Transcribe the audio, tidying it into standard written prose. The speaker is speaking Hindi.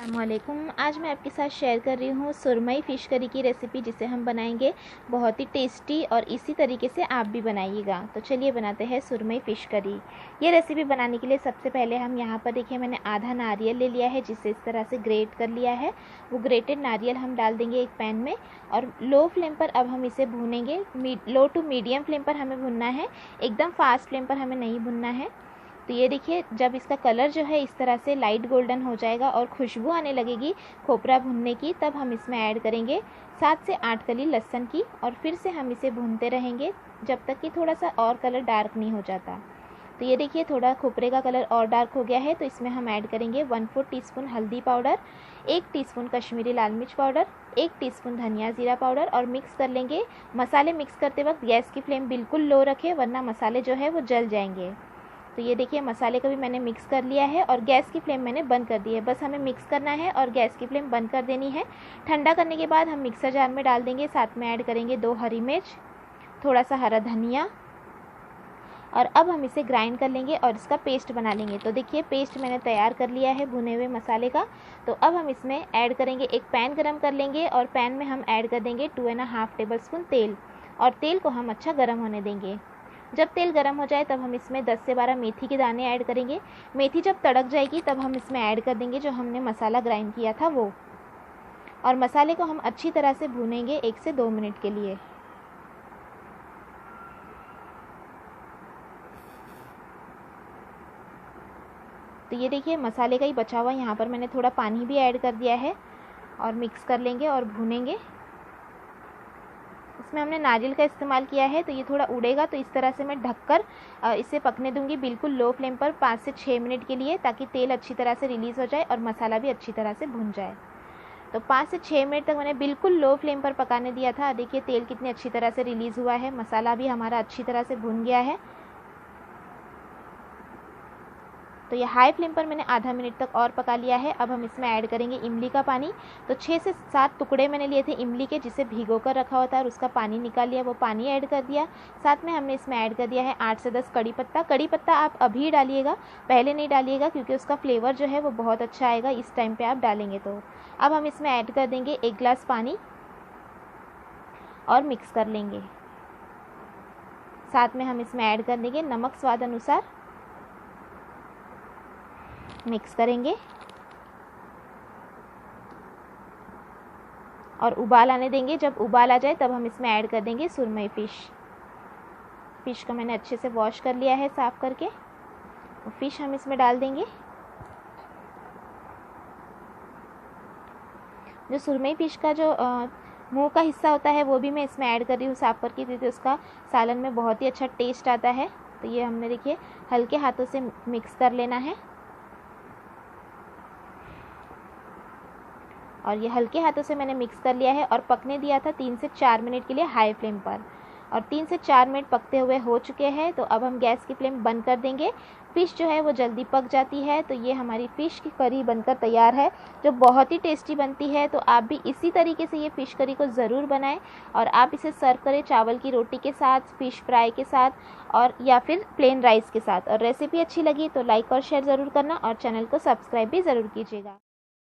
अस्सलामुअलैकुम। आज मैं आपके साथ शेयर कर रही हूँ सुरमई फ़िश करी की रेसिपी, जिसे हम बनाएंगे बहुत ही टेस्टी और इसी तरीके से आप भी बनाइएगा। तो चलिए बनाते हैं सुरमई फ़िश करी। ये रेसिपी बनाने के लिए सबसे पहले हम यहाँ पर देखिए मैंने आधा नारियल ले लिया है, जिसे इस तरह से ग्रेट कर लिया है। वो ग्रेटेड नारियल हम डाल देंगे एक पैन में और लो फ्लेम पर अब हम इसे भूनेंगे। लो टू मीडियम फ्लेम पर हमें भुनना है, एकदम फास्ट फ्लेम पर हमें नहीं भुनना है। तो ये देखिए, जब इसका कलर जो है इस तरह से लाइट गोल्डन हो जाएगा और खुशबू आने लगेगी खोपरा भुनने की, तब हम इसमें ऐड करेंगे 7 से 8 कली लहसुन की और फिर से हम इसे भूनते रहेंगे जब तक कि थोड़ा सा और कलर डार्क नहीं हो जाता। तो ये देखिए, थोड़ा खोपरे का कलर और डार्क हो गया है, तो इसमें हम ऐड करेंगे 1/4 टीस्पून हल्दी पाउडर, 1 टीस्पून कश्मीरी लाल मिर्च पाउडर, 1 टीस्पून धनिया जीरा पाउडर और मिक्स कर लेंगे। मसाले मिक्स करते वक्त गैस की फ्लेम बिल्कुल लो रखें, वरना मसाले जो है वो जल जाएंगे। तो ये देखिए, मसाले को भी मैंने मिक्स कर लिया है और गैस की फ्लेम मैंने बंद कर दी है। बस हमें मिक्स करना है और गैस की फ्लेम बंद कर देनी है। ठंडा करने के बाद हम मिक्सर जार में डाल देंगे। साथ में ऐड करेंगे 2 हरी मिर्च, थोड़ा सा हरा धनिया और अब हम इसे ग्राइंड कर लेंगे और इसका पेस्ट बना लेंगे। तो देखिए, पेस्ट मैंने तैयार कर लिया है भुने हुए मसाले का। तो अब हम इसमें ऐड करेंगे, एक पैन गरम कर लेंगे और पैन में हम ऐड कर देंगे 2.5 टेबलस्पून तेल और तेल को हम अच्छा गर्म होने देंगे। जब तेल गर्म हो जाए तब हम इसमें 10 से 12 मेथी के दाने ऐड करेंगे। मेथी जब तड़क जाएगी तब हम इसमें ऐड कर देंगे जो हमने मसाला ग्राइंड किया था वो, और मसाले को हम अच्छी तरह से भूनेंगे 1 से 2 मिनट के लिए। तो ये देखिए, मसाले का ही बचा हुआ यहाँ पर मैंने थोड़ा पानी भी ऐड कर दिया है और मिक्स कर लेंगे और भूनेंगे। इसमें हमने नारियल का इस्तेमाल किया है, तो ये थोड़ा उड़ेगा, तो इस तरह से मैं ढककर इसे पकने दूंगी बिल्कुल लो फ्लेम पर 5 से 6 मिनट के लिए, ताकि तेल अच्छी तरह से रिलीज़ हो जाए और मसाला भी अच्छी तरह से भुन जाए। तो 5 से 6 मिनट तक मैंने बिल्कुल लो फ्लेम पर पकाने दिया था। देखिए, तेल कितनी अच्छी तरह से रिलीज़ हुआ है, मसाला भी हमारा अच्छी तरह से भुन गया है। तो ये हाई फ्लेम पर मैंने आधा मिनट तक और पका लिया है। अब हम इसमें ऐड करेंगे इमली का पानी। तो 6 से 7 टुकड़े मैंने लिए थे इमली के, जिसे भिगो कर रखा हुआ था और उसका पानी निकाल लिया, वो पानी ऐड कर दिया। साथ में हमने इसमें ऐड कर दिया है 8 से 10 कड़ी पत्ता। कड़ी पत्ता आप अभी डालिएगा, पहले नहीं डालिएगा, क्योंकि उसका फ्लेवर जो है वो बहुत अच्छा आएगा इस टाइम पर आप डालेंगे। तो अब हम इसमें ऐड कर देंगे 1 गिलास पानी और मिक्स कर लेंगे। साथ में हम इसमें ऐड कर देंगे नमक स्वाद अनुसार, मिक्स करेंगे और उबाल आने देंगे। जब उबाल आ जाए तब हम इसमें ऐड कर देंगे सुरमई फ़िश को मैंने अच्छे से वॉश कर लिया है साफ़ करके। फ़िश हम इसमें डाल देंगे। जो सुरमई फ़िश का जो मुंह का हिस्सा होता है वो भी मैं इसमें ऐड कर रही हूँ साफ़ करके, क्योंकि उसका सालन में बहुत ही अच्छा टेस्ट आता है। तो ये हमने देखिए हल्के हाथों से मिक्स कर लेना है और ये हल्के हाथों से मैंने मिक्स कर लिया है और पकने दिया था 3 से 4 मिनट के लिए हाई फ्लेम पर, और 3 से 4 मिनट पकते हुए हो चुके हैं। तो अब हम गैस की फ्लेम बंद कर देंगे। फ़िश जो है वो जल्दी पक जाती है। तो ये हमारी फ़िश की करी बनकर तैयार है, जो बहुत ही टेस्टी बनती है। तो आप भी इसी तरीके से ये फ़िश करी को ज़रूर बनाएं और आप इसे सर्व करें चावल की रोटी के साथ, फ़िश फ्राई के साथ और या फिर प्लेन राइस के साथ। और रेसिपी अच्छी लगी तो लाइक और शेयर ज़रूर करना और चैनल को सब्सक्राइब भी ज़रूर कीजिएगा।